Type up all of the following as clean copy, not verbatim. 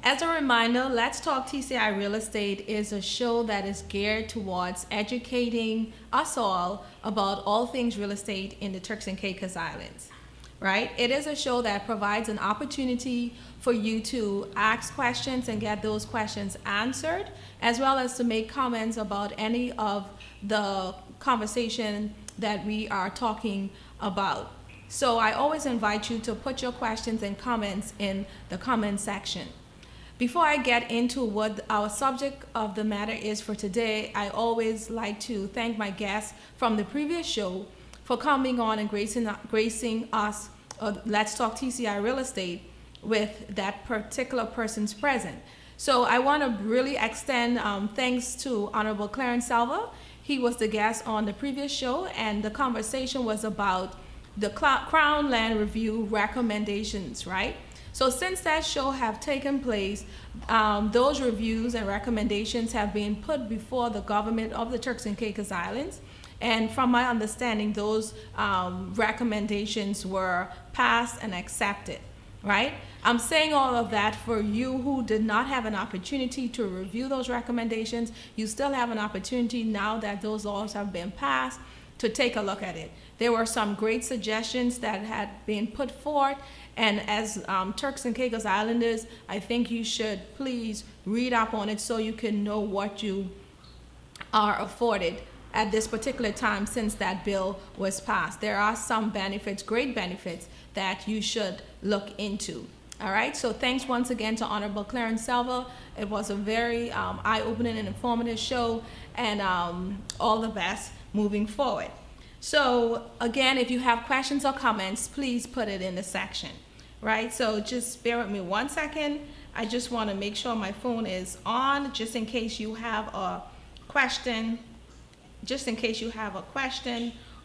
As a reminder, Let's Talk TCI Real Estate is a show that is geared towards educating us all about all things real estate in the Turks and Caicos Islands, right? It is a show that provides an opportunity for you to ask questions and get those questions answered, as well as to make comments about any of the conversation that we are talking about. So I always invite you to put your questions and comments in the comment section. Before I get into what our subject of the matter is for today, I always like to thank my guests from the previous show for coming on and gracing us, Let's Talk TCI Real Estate, with that particular person's present. So I want to really extend thanks to Honorable Clarence Salva. He was the guest on the previous show, and the conversation was about the Crown Land Review recommendations, right? So since that show have taken place, those reviews and recommendations have been put before the government of the Turks and Caicos Islands. And from my understanding, those recommendations were passed and accepted, right? I'm saying all of that for you who did not have an opportunity to review those recommendations. You still have an opportunity now that those laws have been passed to take a look at it. There were some great suggestions that had been put forth, and as Turks and Caicos Islanders, I think you should please read up on it so you can know what you are afforded at this particular time since that bill was passed. There are some benefits, great benefits, that you should look into. All right, so thanks once again to Honorable Clarence Salva. It was a very eye-opening and informative show, and all the best moving forward. So again, if you have questions or comments, please put it in the section, right? So just bear with me 1 second. I just want to make sure my phone is on, just in case you have a question,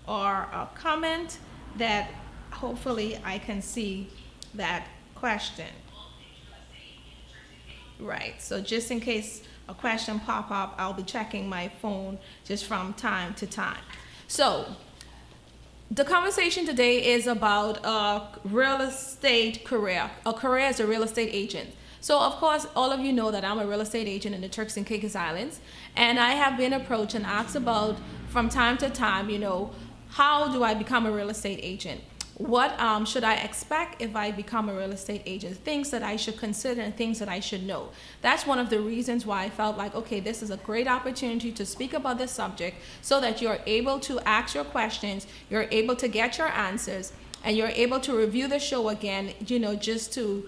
or a comment that hopefully I can see that question. Right, so just in case a question pop up, I'll be checking my phone just from time to time. So the conversation today is about a real estate career, a career as a real estate agent. So of course, all of you know that I'm a real estate agent in the Turks and Caicos Islands, and I have been approached and asked about from time to time, how do I become a real estate agent? What should I expect if I become a real estate agent? Things that I should consider and things that I should know. That's one of the reasons why I felt like, okay, this is a great opportunity to speak about this subject so that you're able to ask your questions, you're able to get your answers, and you're able to review the show again, just to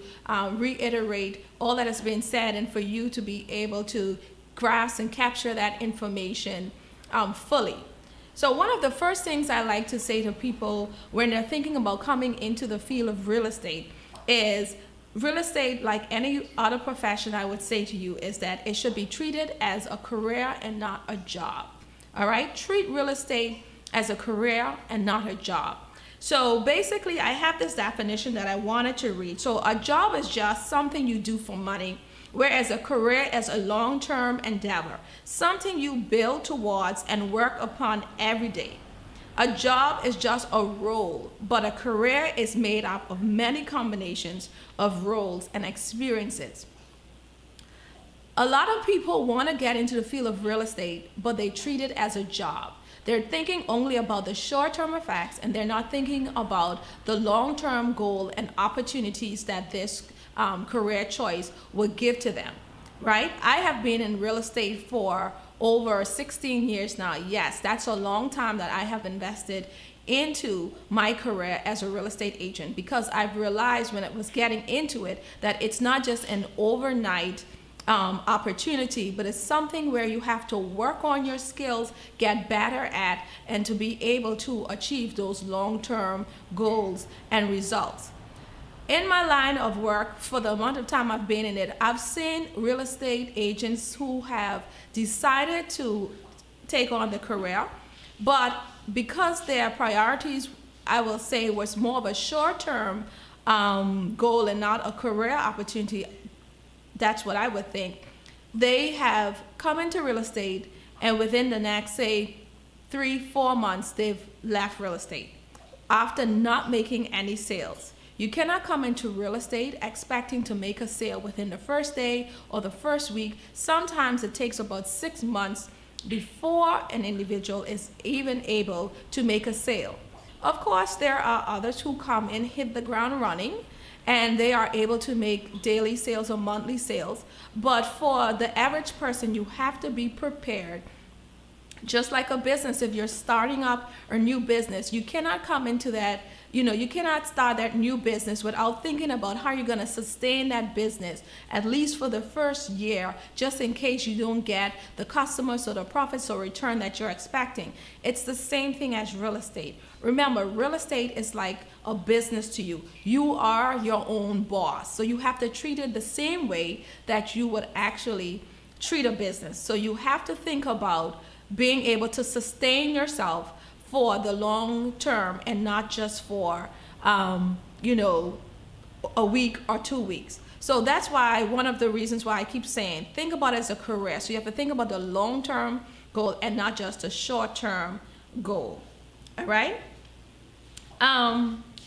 reiterate all that has been said and for you to be able to grasp and capture that information fully. So one of the first things I like to say to people when they're thinking about coming into the field of real estate is real estate, like any other profession, I would say to you, is that it should be treated as a career and not a job. All right? Treat real estate as a career and not a job. So basically, I have this definition that I wanted to read. So a job is just something you do for money, whereas a career is a long-term endeavor, something you build towards and work upon every day. A job is just a role, but a career is made up of many combinations of roles and experiences. A lot of people want to get into the field of real estate, but they treat it as a job. They're thinking only about the short-term effects, and they're not thinking about the long-term goal and opportunities that this career choice would give to them, right? I have been in real estate for over 16 years now. Yes, that's a long time that I have invested into my career as a real estate agent, because I've realized when I was getting into it that it's not just an overnight opportunity, but it's something where you have to work on your skills, get better at, and to be able to achieve those long-term goals and results. In my line of work, for the amount of time I've been in it, I've seen real estate agents who have decided to take on the career, but because their priorities, I will say, was more of a short-term goal and not a career opportunity, that's what I would think, they have come into real estate, and within the next, say, 3-4 months, they've left real estate after not making any sales. You cannot come into real estate expecting to make a sale within the first day or the first week. Sometimes it takes about 6 months before an individual is even able to make a sale. Of course, there are others who come in, hit the ground running, and they are able to make daily sales or monthly sales. But for the average person, you have to be prepared. Just like a business, if you're starting up a new business, you cannot come into that, you cannot start that new business without thinking about how you're going to sustain that business, at least for the first year, just in case you don't get the customers or the profits or return that you're expecting. It's the same thing as real estate. Remember, real estate is like a business to you. You are your own boss. So you have to treat it the same way that you would actually treat a business. So you have to think about being able to sustain yourself for the long term and not just for, a week or 2 weeks. So that's why one of the reasons why I keep saying, think about it as a career. So you have to think about the long-term goal and not just a short-term goal. All right?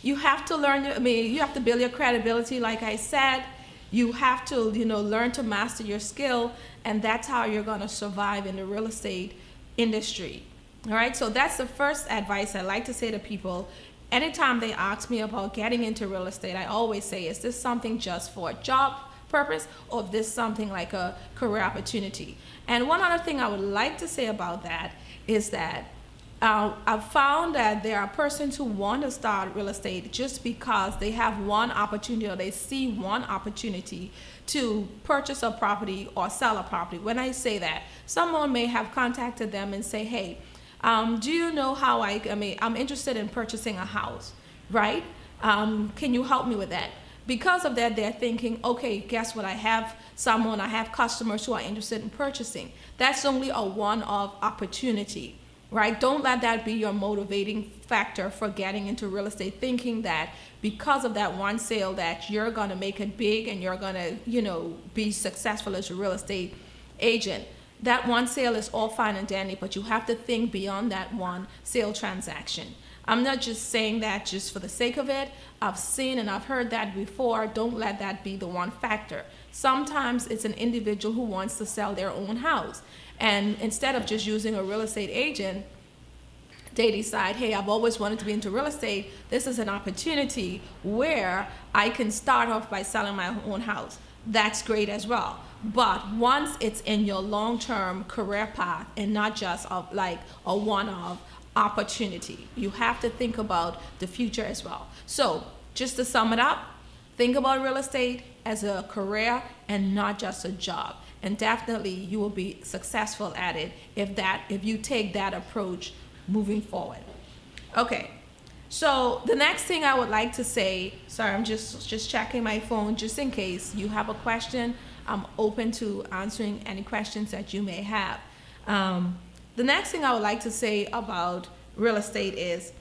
You have to learn, you have to build your credibility, like I said. You have to, learn to master your skill, and that's how you're going to survive in the real estate industry. All right, so that's the first advice I like to say to people. Anytime they ask me about getting into real estate, I always say, is this something just for a job purpose, or is this something like a career opportunity? And one other thing I would like to say about that is that I've found that there are persons who want to start real estate just because they have one opportunity, or they see one opportunity to purchase a property or sell a property. When I say that, someone may have contacted them and say, hey, do you know how I'm interested in purchasing a house, right? Can you help me with that? Because of that, they're thinking, okay, guess what? I have customers who are interested in purchasing. That's only a one-off opportunity, right? Don't let that be your motivating factor for getting into real estate, thinking that because of that one sale that you're going to make it big and you're going to, be successful as a real estate agent. That one sale is all fine and dandy, but you have to think beyond that one sale transaction. I'm not just saying that just for the sake of it. I've seen and I've heard that before. Don't let that be the one factor. Sometimes it's an individual who wants to sell their own house, and instead of just using a real estate agent, they decide, hey, I've always wanted to be into real estate. This is an opportunity where I can start off by selling my own house. That's great as well. But once it's in your long-term career path and not just like a one-off opportunity, you have to think about the future as well. So just to sum it up, think about real estate as a career and not just a job. And definitely you will be successful at it if you take that approach moving forward. Okay, so the next thing I would like to say, sorry, I'm just checking my phone just in case you have a question. I'm open to answering any questions that you may have. The next thing I would like to say about real estate is,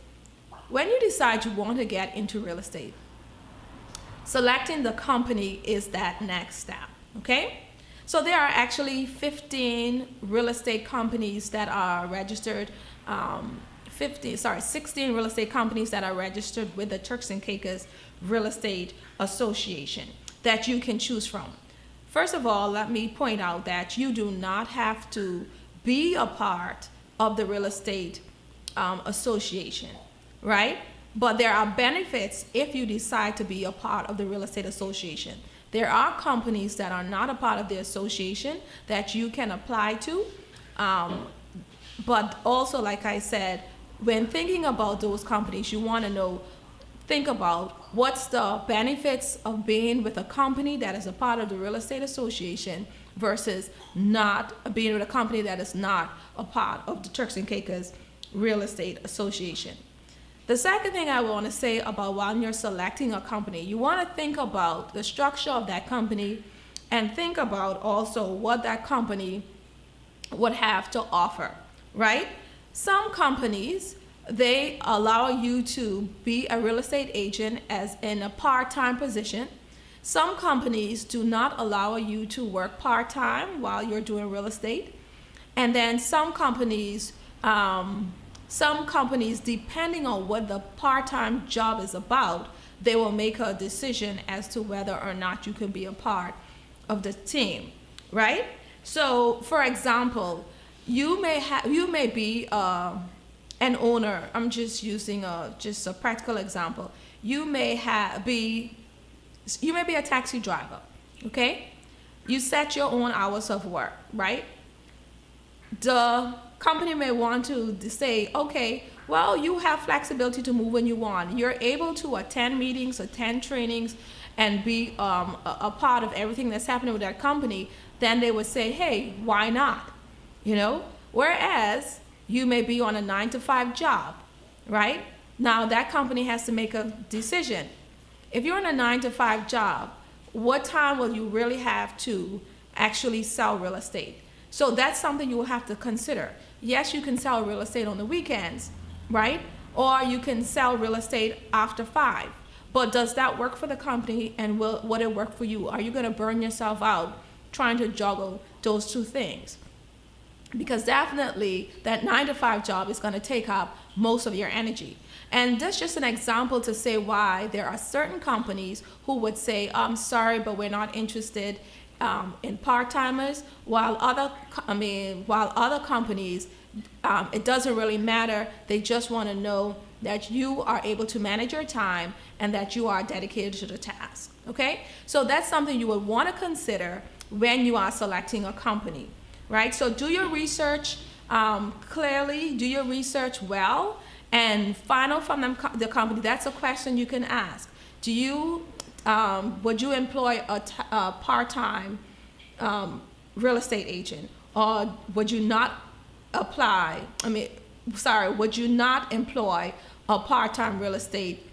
when you decide you want to get into real estate, selecting the company is that next step, okay? So there are actually 15 real estate companies that are registered, 16 real estate companies that are registered with the Turks and Caicos Real Estate Association that you can choose from. First of all, let me point out that you do not have to be a part of the real estate association, right? But there are benefits if you decide to be a part of the real estate association. There are companies that are not a part of the association that you can apply to. But also, like I said, when thinking about those companies, you want to think about what's the benefits of being with a company that is a part of the real estate association versus not being with a company that is not a part of the Turks and Caicos Real Estate Association. The second thing I want to say about when you're selecting a company, you want to think about the structure of that company and think about also what that company would have to offer, right? Some companies, they allow you to be a real estate agent as in a part-time position. Some companies do not allow you to work part-time while you're doing real estate. And then some companies, depending on what the part-time job is about, they will make a decision as to whether or not you can be a part of the team, right? So, for example, you may be an owner. I'm just using just a practical example. You may be a taxi driver, okay? You set your own hours of work, right? The company may want to say, okay, well, you have flexibility to move when you want. You're able to attend meetings, attend trainings, and be a part of everything that's happening with that company. Then they would say, hey, why not? You know? Whereas you may be on a 9-to-5 job, right? Now that company has to make a decision. If you're in a 9-to-5 job, what time will you really have to actually sell real estate? So that's something you will have to consider. Yes, you can sell real estate on the weekends, right? Or you can sell real estate after 5. But does that work for the company, and would it work for you? Are you going to burn yourself out trying to juggle those two things? Because definitely that 9-to-5 job is going to take up most of your energy. And that's just an example to say why there are certain companies who would say, I'm sorry, but we're not interested in part-timers, while other companies, it doesn't really matter. They just want to know that you are able to manage your time and that you are dedicated to the task, okay? So that's something you would want to consider when you are selecting a company, right? So do your research clearly, do your research well, and find out from the company. That's a question you can ask. Would you employ a part-time real estate agent, or would you not would you not employ a part-time real estate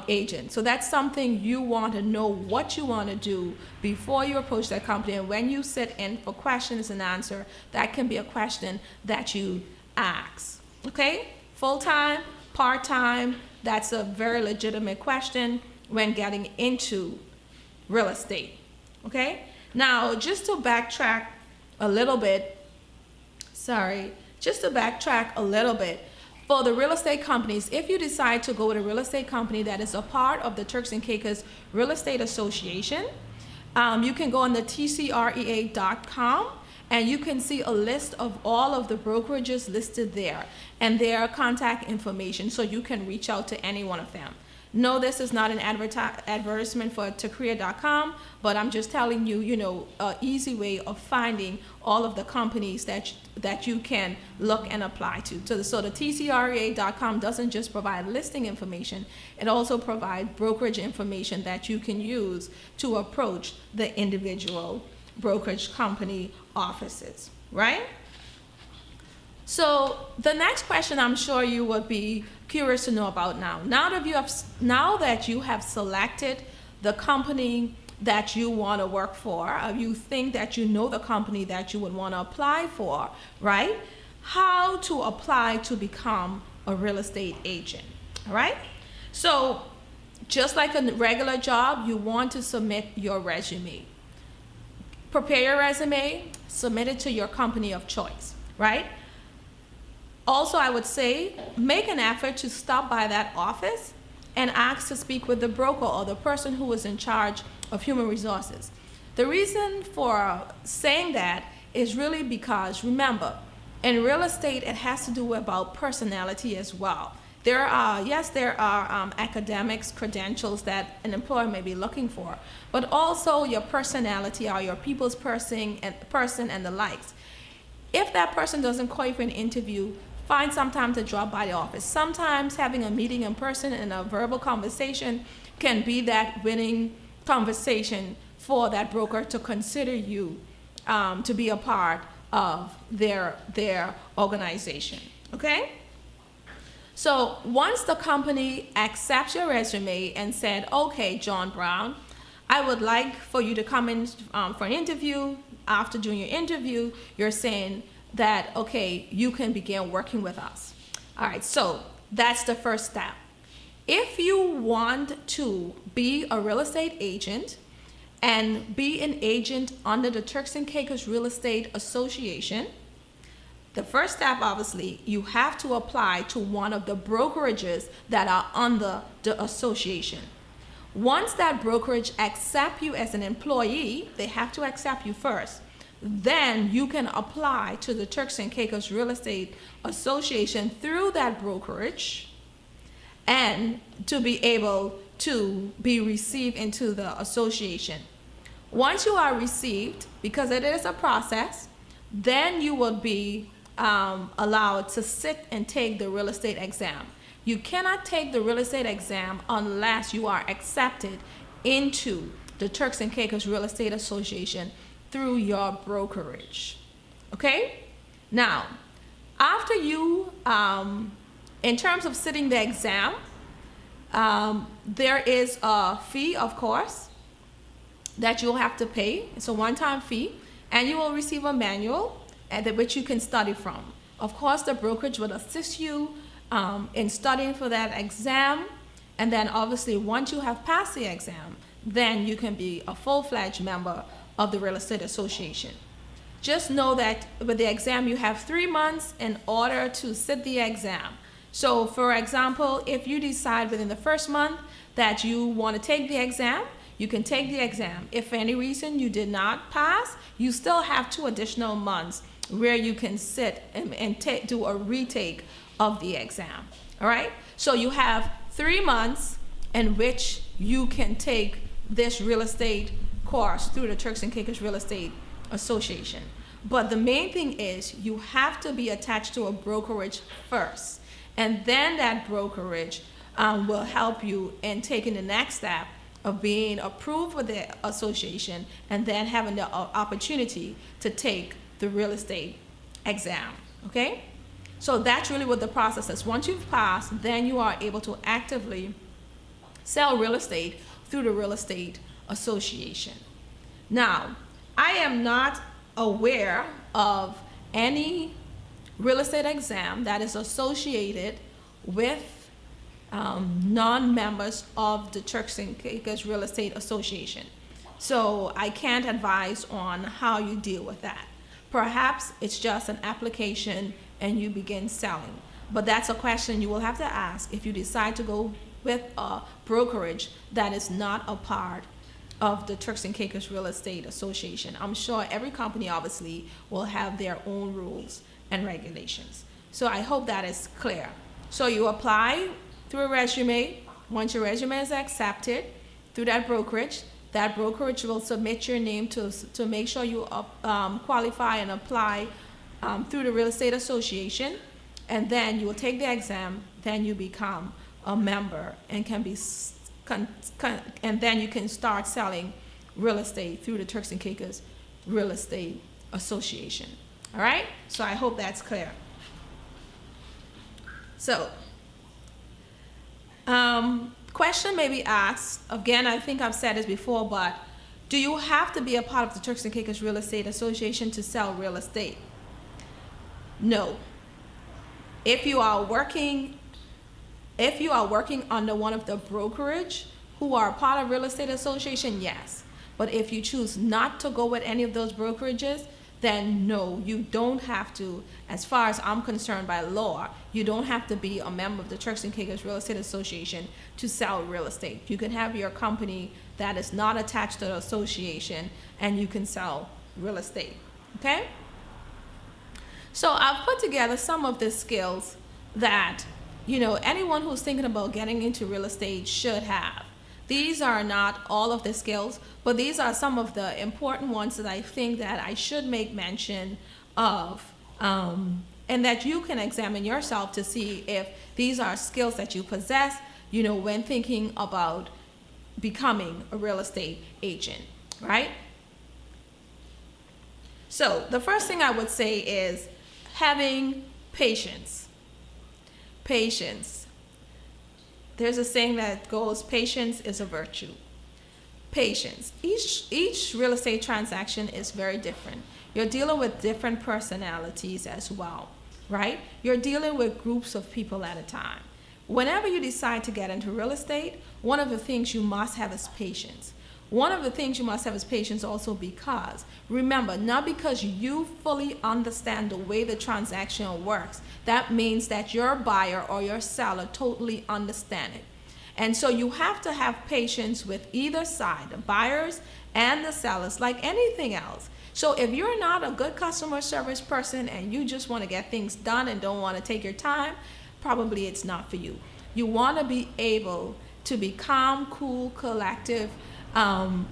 agent? So that's something you want to know what you want to do before you approach that company. And when you sit in for questions and answer, that can be a question that you ask, okay? Full-time, part-time, that's a very legitimate question when getting into real estate, okay? Now, just to backtrack a little bit, for the real estate companies, if you decide to go with a real estate company that is a part of the Turks and Caicos Real Estate Association, you can go on the TCREA.com, and you can see a list of all of the brokerages listed there and their contact information, so you can reach out to any one of them. No, this is not an advertisement for TCREA.com, but I'm just telling you, an easy way of finding all of the companies that you can look and apply to. So the TCREA.com doesn't just provide listing information, it also provides brokerage information that you can use to approach the individual brokerage company offices, right? So the next question I'm sure you would be curious to know about now. Now that you have selected the company that you want to work for, you think that you know the company that you would want to apply for, right? How to apply to become a real estate agent, all right? So just like a regular job, you want to submit your resume. Prepare your resume, submit it to your company of choice, right? Also, I would say, make an effort to stop by that office and ask to speak with the broker or the person who is in charge of human resources. The reason for saying that is really because, remember, in real estate, it has to do about personality as well. There are academics, credentials that an employer may be looking for, but also your personality or your people's person and the likes. If that person doesn't call you for an interview, find some time to drop by the office. Sometimes having a meeting in person and a verbal conversation can be that winning conversation for that broker to consider you to be a part of their organization, okay? So once the company accepts your resume and said, okay, John Brown, I would like for you to come in for an interview. After doing your interview, you're saying that, okay, you can begin working with us. All right, so that's the first step. If you want to be a real estate agent and be an agent under the Turks and Caicos Real Estate Association, the first step, obviously, you have to apply to one of the brokerages that are under the association. Once that brokerage accept you as an employee, they have to accept you first. Then you can apply to the Turks and Caicos Real Estate Association through that brokerage and to be able to be received into the association. Once you are received, because it is a process, then you will be allowed to sit and take the real estate exam. You cannot take the real estate exam unless you are accepted into the Turks and Caicos Real Estate Association through your brokerage. Okay? Now, after you, in terms of sitting the exam, there is a fee, of course, that you'll have to pay. It's a one-time fee, and you will receive a manual which you can study from. Of course, the brokerage will assist you in studying for that exam, and then obviously once you have passed the exam, then you can be a full-fledged member of the Real Estate Association. Just know that with the exam, you have 3 months in order to sit the exam. So for example, if you decide within the first month that you want to take the exam, you can take the exam. If for any reason you did not pass, you still have 2 additional months where you can sit and do a retake of the exam. All right? So you have 3 months in which you can take this real estate course through the Turks and Caicos Real Estate Association. But the main thing is you have to be attached to a brokerage first. And then that brokerage will help you in taking the next step of being approved with the association and then having the opportunity to take the real estate exam. Okay? So that's really what the process is. Once you've passed, then you are able to actively sell real estate through the Real Estate Association. Now, I am not aware of any real estate exam that is associated with non-members of the Turks and Caicos Real Estate Association. So I can't advise on how you deal with that. Perhaps it's just an application and you begin selling. But that's a question you will have to ask if you decide to go with a brokerage that is not a part of the Turks and Caicos Real Estate Association. I'm sure every company obviously will have their own rules and regulations. So I hope that is clear. So you apply through a resume. Once your resume is accepted through that brokerage will submit your name to make sure you qualify and apply through the Real Estate Association, and then you will take the exam, then you become a member and can be and then you can start selling real estate through the Turks and Caicos Real Estate Association. All right? So I hope that's clear. So, question may be asked, again, I think I've said this before, but do you have to be a part of the Turks and Caicos Real Estate Association to sell real estate? No. If you are working under one of the brokerage who are part of Real Estate Association, yes. But if you choose not to go with any of those brokerages, then no, you don't have to, as far as I'm concerned by law, you don't have to be a member of the Turks and Caicos Real Estate Association to sell real estate. You can have your company that is not attached to the association and you can sell real estate, okay? So I've put together some of the skills that, anyone who's thinking about getting into real estate should have. These are not all of the skills, but these are some of the important ones that I think that I should make mention of, and that you can examine yourself to see if these are skills that you possess, when thinking about becoming a real estate agent, right? So the first thing I would say is having patience. Patience. There's a saying that goes, patience is a virtue. Patience. Each real estate transaction is very different. You're dealing with different personalities as well, right? You're dealing with groups of people at a time. Whenever you decide to get into real estate, one of the things you must have is patience. One of the things you must have is patience also because, remember, not because you fully understand the way the transaction works, that means that your buyer or your seller totally understand it. And so you have to have patience with either side, the buyers and the sellers, like anything else. So if you're not a good customer service person and you just want to get things done and don't want to take your time, probably it's not for you. You want to be able to be calm, cool, collective,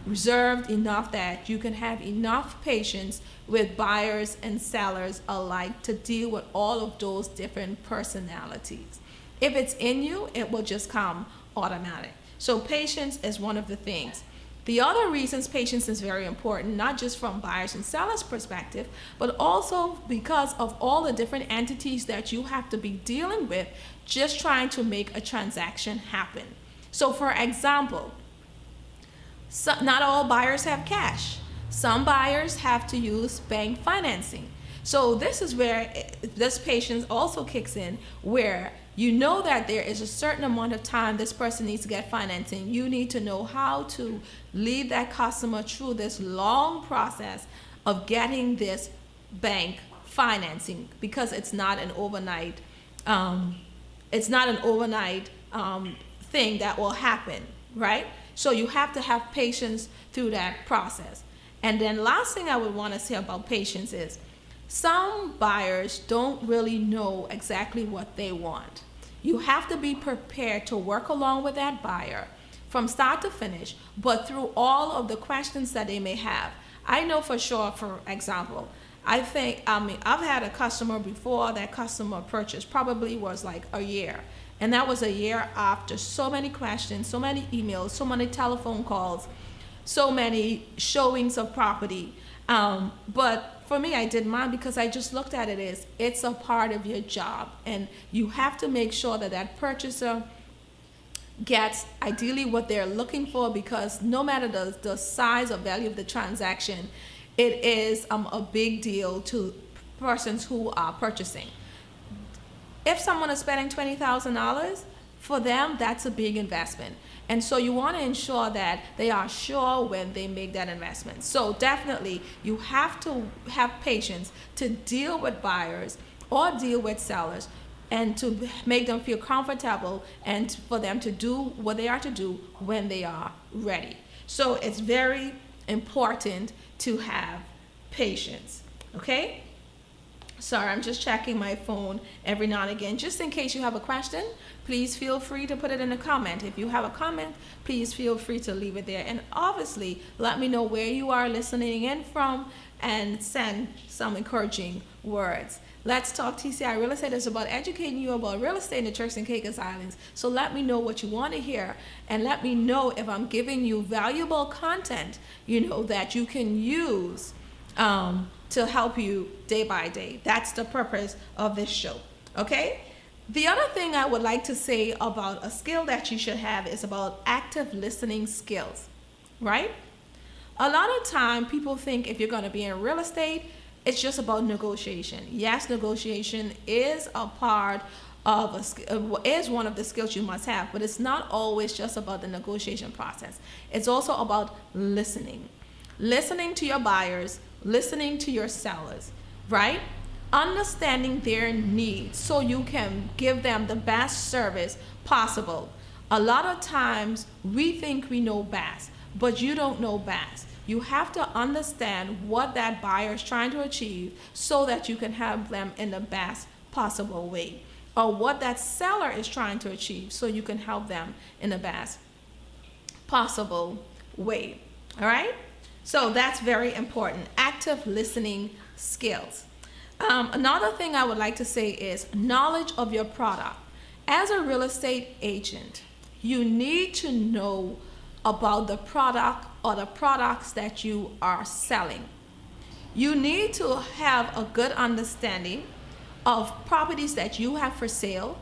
reserved enough that you can have enough patience with buyers and sellers alike to deal with all of those different personalities. If it's in you, it will just come automatic. So patience is one of the things. The other reasons patience is very important, not just from buyers and sellers perspective, but also because of all the different entities that you have to be dealing with just trying to make a transaction happen. So for example, not all buyers have cash. Some buyers have to use bank financing. So this is where this patience also kicks in, where you know that there is a certain amount of time this person needs to get financing. You need to know how to lead that customer through this long process of getting this bank financing, because it's not an overnight thing that will happen, right? So you have to have patience through that process. And then last thing I would want to say about patience is some buyers don't really know exactly what they want. You have to be prepared to work along with that buyer from start to finish, but through all of the questions that they may have. I know for sure, for example, I've had a customer before. That customer purchase probably was like a year. And that was a year after so many questions, so many emails, so many telephone calls, so many showings of property. But for me, I didn't mind, because I just looked at it as it's a part of your job. And you have to make sure that that purchaser gets ideally what they're looking for, because no matter the size or value of the transaction, it is a big deal to persons who are purchasing. If someone is spending $20,000, for them, that's a big investment. And so you want to ensure that they are sure when they make that investment. So definitely, you have to have patience to deal with buyers or deal with sellers, and to make them feel comfortable, and for them to do what they are to do when they are ready. So it's very important to have patience, okay? Sorry, I'm just checking my phone every now and again. Just in case you have a question, please feel free to put it in a comment. If you have a comment, please feel free to leave it there. And obviously, let me know where you are listening in from and send some encouraging words. Let's Talk TCI Real Estate is about educating you about real estate in the Turks and Caicos Islands. So let me know what you want to hear, and let me know if I'm giving you valuable content, that you can use to help you day by day. That's the purpose of this show, okay? The other thing I would like to say about a skill that you should have is about active listening skills, right? A lot of time people think if you're going to be in real estate, it's just about negotiation. Yes, negotiation is a part of is one of the skills you must have, but it's not always just about the negotiation process. It's also about listening to your buyers, listening to your sellers, right? Understanding their needs so you can give them the best service possible. A lot of times we think we know best, but you don't know best. You have to understand what that buyer is trying to achieve so that you can help them in the best possible way, or what that seller is trying to achieve so you can help them in the best possible way. All right? So that's very important. Active listening skills. Another thing I would like to say is knowledge of your product. As a real estate agent, you need to know about the product or the products that you are selling. You need to have a good understanding of properties that you have for sale,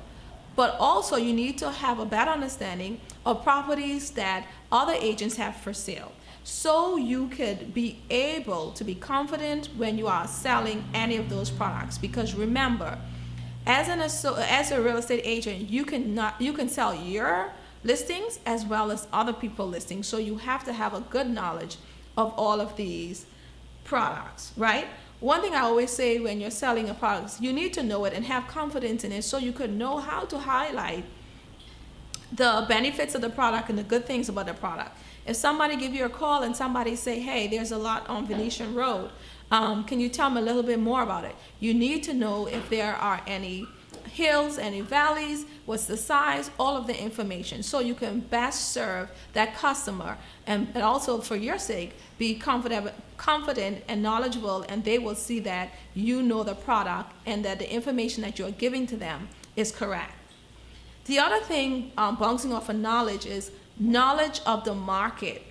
but also you need to have a better understanding of properties that other agents have for sale, so you could be able to be confident when you are selling any of those products. Because remember, as a real estate agent, you can sell your listings as well as other people's listings. So you have to have a good knowledge of all of these products, right? One thing I always say when you're selling a product, you need to know it and have confidence in it so you could know how to highlight the benefits of the product and the good things about the product. If somebody give you a call and somebody say, hey, there's a lot on Venetian Road, can you tell me a little bit more about it? You need to know if there are any hills, any valleys, what's the size, all of the information, so you can best serve that customer, and also for your sake, be confident and knowledgeable, and they will see that you know the product and that the information that you're giving to them is correct. The other thing, bouncing off of knowledge, is knowledge of the market.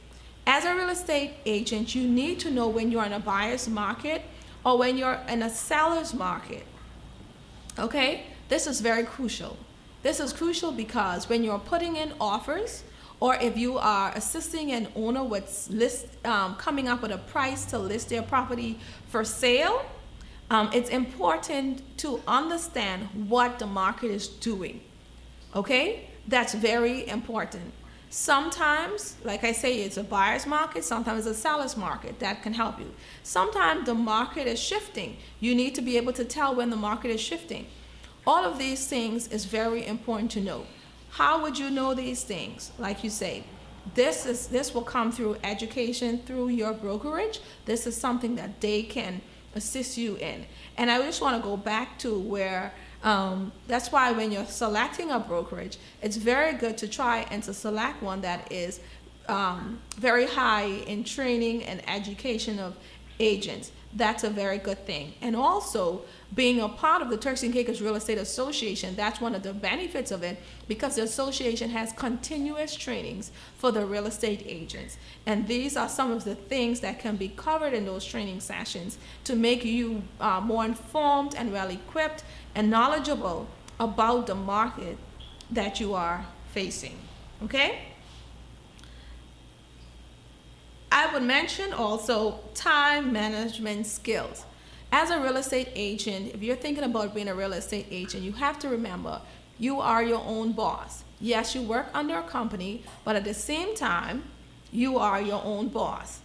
As a real estate agent, you need to know when you're in a buyer's market or when you're in a seller's market. Okay? This is very crucial. This is crucial because when you're putting in offers, or if you are assisting an owner with coming up with a price to list their property for sale, it's important to understand what the market is doing. Okay? That's very important. Sometimes, like I say, it's a buyer's market, sometimes it's a seller's market. That can help you. Sometimes the market is shifting. You need to be able to tell when the market is shifting. All of these things is very important to know. How would you know these things? Like you say, this will come through education, through your brokerage. This is something that they can assist you in. And I just want to go back to where that's why when you're selecting a brokerage, it's very good to try and to select one that is very high in training and education of agents. That's a very good thing. And also, being a part of the Turks and Caicos Real Estate Association, that's one of the benefits of it, because the association has continuous trainings for the real estate agents. And these are some of the things that can be covered in those training sessions to make you more informed and well equipped and knowledgeable about the market that you are facing. Okay? I would mention also time management skills. As a real estate agent, if you're thinking about being a real estate agent, you have to remember you are your own boss. Yes, you work under a company, but at the same time, you are your own boss.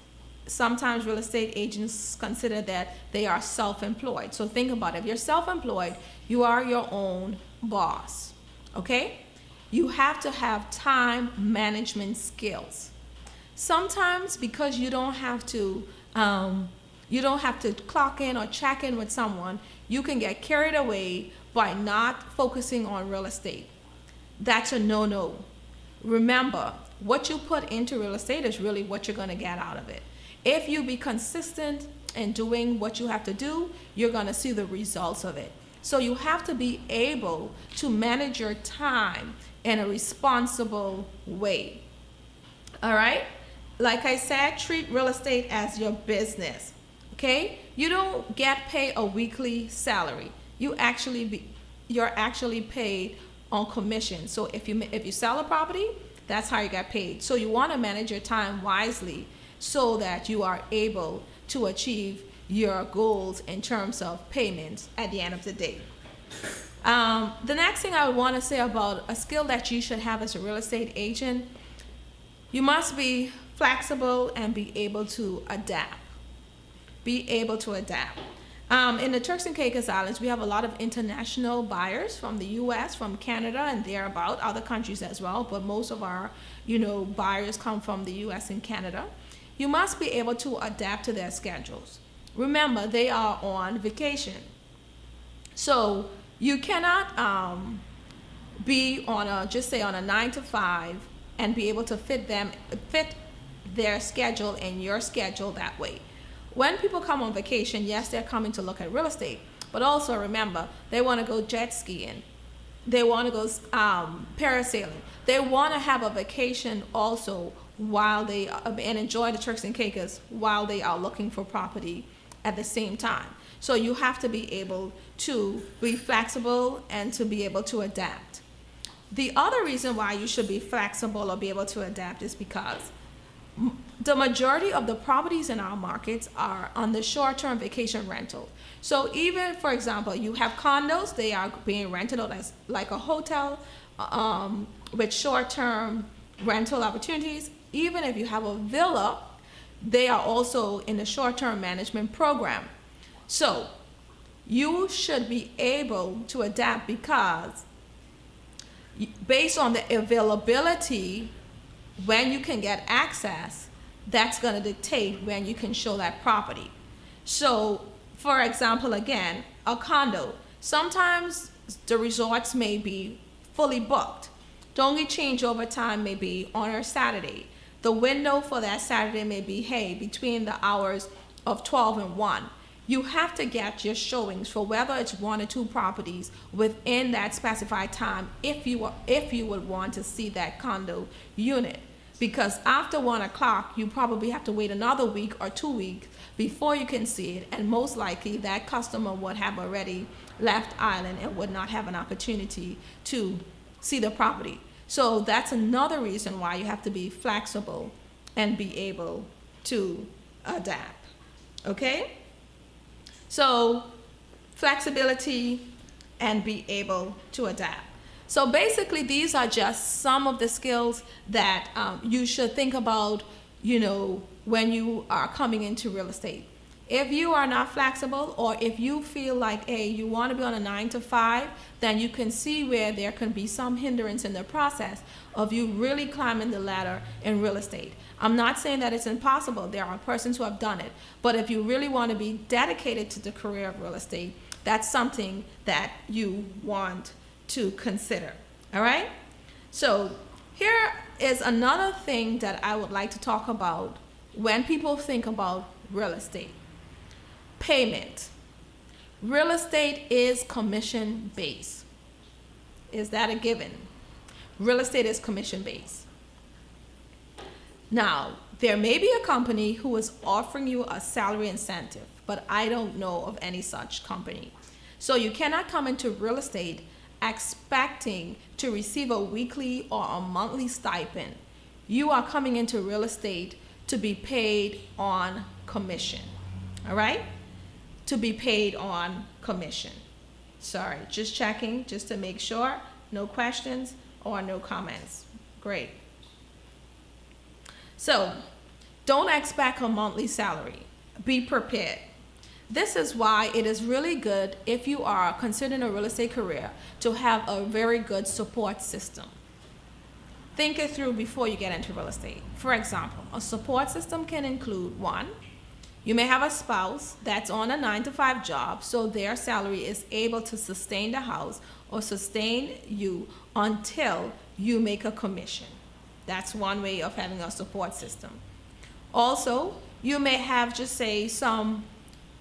Sometimes real estate agents consider that they are self-employed. So think about it. If you're self-employed, you are your own boss. Okay? You have to have time management skills. Sometimes, because you don't have to clock in or check in with someone, you can get carried away by not focusing on real estate. That's a no-no. Remember, what you put into real estate is really what you're going to get out of it. If you be consistent in doing what you have to do, you're going to see the results of it. So you have to be able to manage your time in a responsible way. All right? Like I said, treat real estate as your business. Okay? You don't get paid a weekly salary. You're actually paid on commission. So if you sell a property, that's how you get paid. So you want to manage your time wisely so that you are able to achieve your goals in terms of payments at the end of the day. The next thing I would want to say about a skill that you should have as a real estate agent, you must be flexible and be able to adapt. Be able to adapt. In the Turks and Caicos Islands, we have a lot of international buyers from the U.S., from Canada, and thereabout, other countries as well, but most of our, buyers come from the U.S. and Canada. You must be able to adapt to their schedules. Remember, they are on vacation. So you cannot be on a 9-to-5 and be able to fit their schedule and your schedule that way. When people come on vacation, yes, they're coming to look at real estate, but also remember, they want to go jet skiing. They want to go parasailing. They want to have a vacation also and enjoy the Turks and Caicos while they are looking for property at the same time. So you have to be able to be flexible and to be able to adapt. The other reason why you should be flexible or be able to adapt is because the majority of the properties in our markets are on the short-term vacation rental. So even, for example, you have condos, they are being rented out as like a hotel with short-term rental opportunities. Even if you have a villa, they are also in the short-term management program. So you should be able to adapt because based on the availability, when you can get access, that's going to dictate when you can show that property. So, for example, again, a condo. Sometimes the resorts may be fully booked. The only changeover time may be on a Saturday. The window for that Saturday may be, hey, between the hours of 12 and 1. You have to get your showings for whether it's 1 or 2 properties within that specified time if you would want to see that condo unit. Because after 1 o'clock, you probably have to wait another week or 2 weeks before you can see it, and most likely that customer would have already left island and would not have an opportunity to see the property. So that's another reason why you have to be flexible and be able to adapt. Okay? So flexibility and be able to adapt. So basically, these are just some of the skills that you should think about, when you are coming into real estate. If you are not flexible, or if you feel like, hey, you want to be on a 9 to 5, then you can see where there can be some hindrance in the process of you really climbing the ladder in real estate. I'm not saying that it's impossible. There are persons who have done it. But if you really want to be dedicated to the career of real estate, that's something that you want to consider. All right? So here is another thing that I would like to talk about when people think about real estate. Payment. Real estate is commission based. Is that a given? Real estate is commission based. Now, there may be a company who is offering you a salary incentive, but I don't know of any such company. So you cannot come into real estate expecting to receive a weekly or a monthly stipend. You are coming into real estate to be paid on commission. All right? To be paid on commission. Sorry, just checking, just to make sure. No questions or no comments. Great. So, don't expect a monthly salary. Be prepared. This is why it is really good, if you are considering a real estate career, to have a very good support system. Think it through before you get into real estate. For example, a support system can include, 1, you may have a spouse that's on a 9 to 5 job, so their salary is able to sustain the house or sustain you until you make a commission. That's one way of having a support system. Also, you may have, just say,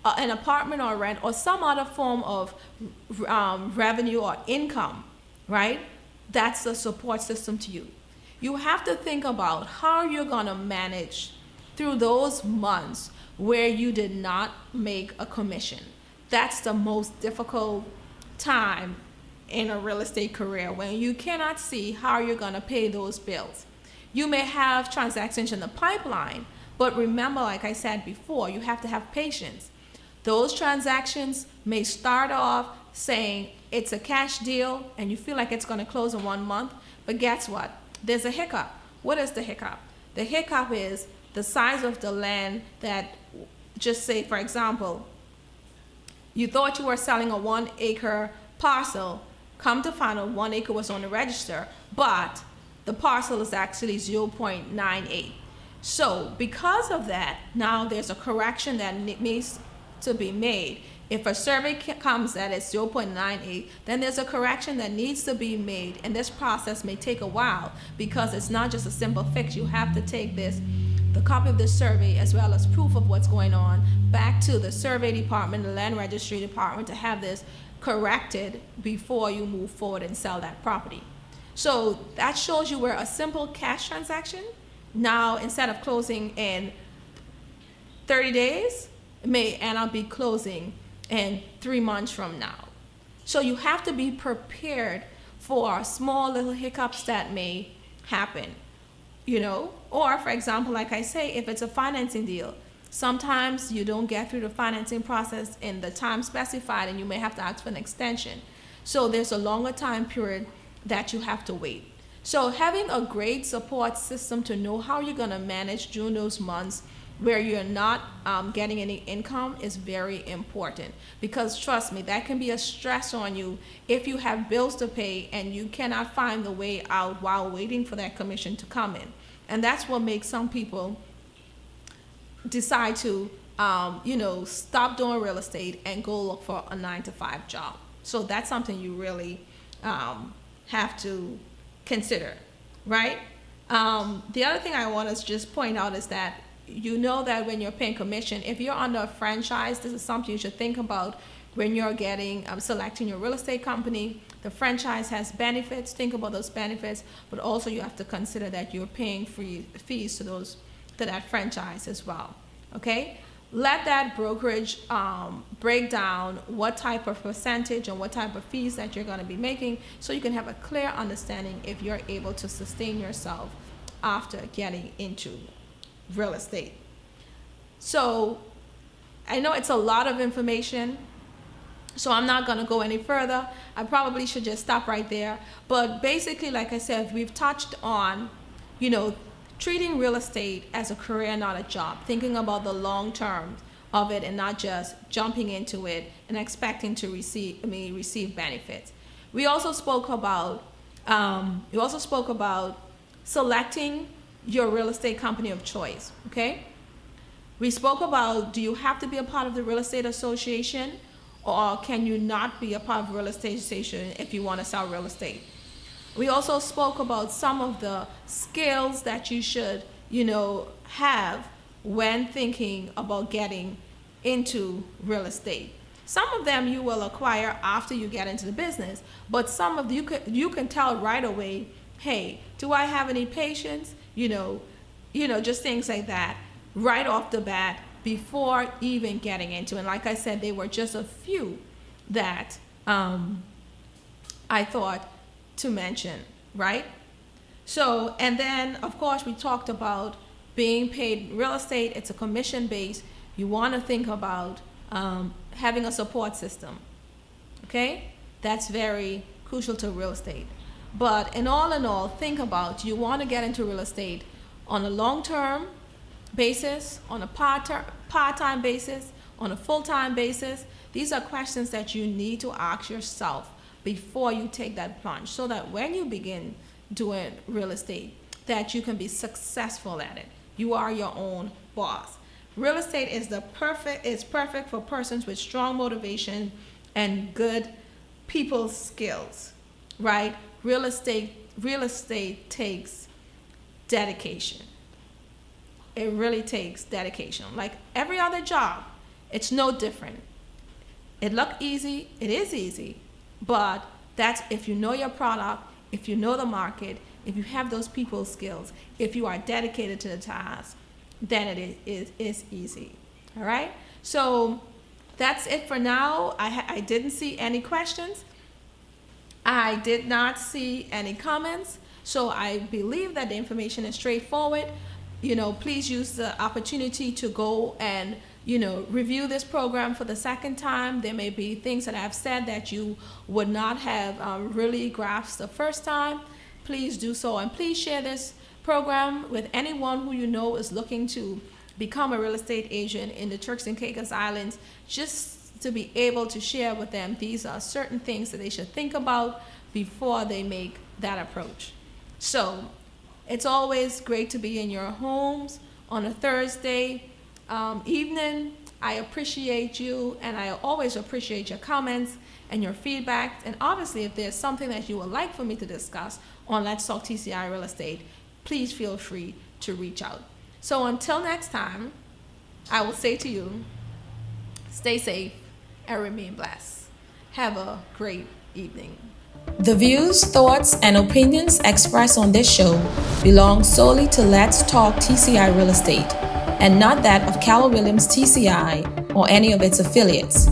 an apartment or rent or some other form of revenue or income, right? That's the support system to you. You have to think about how you're going to manage through those months where you did not make a commission. That's the most difficult time in a real estate career, when you cannot see how you're going to pay those bills. You may have transactions in the pipeline, but remember, like I said before, you have to have patience. Those transactions may start off saying it's a cash deal and you feel like it's going to close in 1 month, but guess what? There's a hiccup. What is the hiccup? The hiccup is the size of the land that, just say, for example, you thought you were selling a 1 acre parcel, come to find out 1 acre was on the register, but the parcel is actually 0.98. So because of that, now there's a correction that needs to be made. If a survey comes that it's 0.98, then there's a correction that needs to be made, and this process may take a while because it's not just a simple fix. You have to take the copy of this survey as well as proof of what's going on back to the survey department, the land registry department, to have this corrected before you move forward and sell that property. So that shows you where a simple cash transaction, now instead of closing in 30 days, it may end up be closing in 3 months from now. So you have to be prepared for small little hiccups that may happen, or for example, like I say, if it's a financing deal, sometimes you don't get through the financing process in the time specified and you may have to ask for an extension. So there's a longer time period that you have to wait. So having a great support system to know how you're going to manage during those months where you're not getting any income is very important, because trust me, that can be a stress on you if you have bills to pay and you cannot find the way out while waiting for that commission to come in. And that's what makes some people decide to stop doing real estate and go look for a 9-to-5 job. So that's something you really have to consider, right? The other thing I want to just point out is that that when you're paying commission, if you're under a franchise, this is something you should think about when you're selecting your real estate company. The franchise has benefits. Think about those benefits, but also you have to consider that you're paying fees to that franchise as well. Okay? Let that brokerage break down what type of percentage and what type of fees that you're going to be making, so you can have a clear understanding if you're able to sustain yourself after getting into real estate. So I know it's a lot of information, so I'm not going to go any further. I probably should just stop right there. But basically, like I said, we've touched on, treating real estate as a career, not a job, thinking about the long term of it and not just jumping into it and expecting to receive benefits. We also spoke about selecting your real estate company of choice. Okay, we spoke about, do you have to be a part of the real estate association, or can you not be a part of the real estate association if you want to sell real estate? We also spoke about some of the skills that you should, have when thinking about getting into real estate. Some of them you will acquire after you get into the business, but some of you can tell right away, hey, do I have any patience? Just things like that right off the bat before even getting into it. And like I said, they were just a few that I thought to mention, right? So, and then of course we talked about being paid real estate. It's a commission base. You want to think about having a support system. Okay, that's very crucial to real estate. But in all, think about, you want to get into real estate on a long-term basis, on a part-time basis, on a full-time basis. These are questions that you need to ask yourself before you take that plunge, so that when you begin doing real estate, that you can be successful at it. You are your own boss. Real estate is perfect for persons with strong motivation and good people skills, right? Real estate takes dedication. It really takes dedication. Like every other job, it's no different. It is easy, but that's if you know your product, if you know the market, if you have those people skills, if you are dedicated to the task, then it is easy. All right? So that's it for now. I didn't see any questions. I did not see any comments. So I believe that the information is straightforward. Please use the opportunity to go and, review this program for the second time. There may be things that I've said that you would not have really grasped the first time. Please do so, and please share this program with anyone who you know is looking to become a real estate agent in the Turks and Caicos Islands, just to be able to share with them these are certain things that they should think about before they make that approach. So it's always great to be in your homes on a Thursday evening. I appreciate you, and I always appreciate your comments and your feedback. And obviously, if there's something that you would like for me to discuss on Let's Talk TCI Real Estate, please feel free to reach out. So until next time, I will say to you, stay safe and remain blessed. Have a great evening. The views, thoughts, and opinions expressed on this show belong solely to Let's Talk TCI Real Estate, and not that of Keller Williams TCI or any of its affiliates.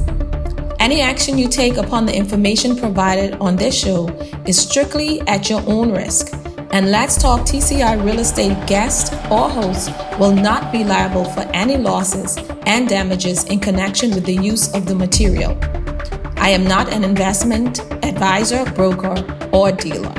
Any action you take upon the information provided on this show is strictly at your own risk, and Let's Talk TCI Real Estate guests or hosts will not be liable for any losses and damages in connection with the use of the material. I am not an investment advisor, broker, or dealer.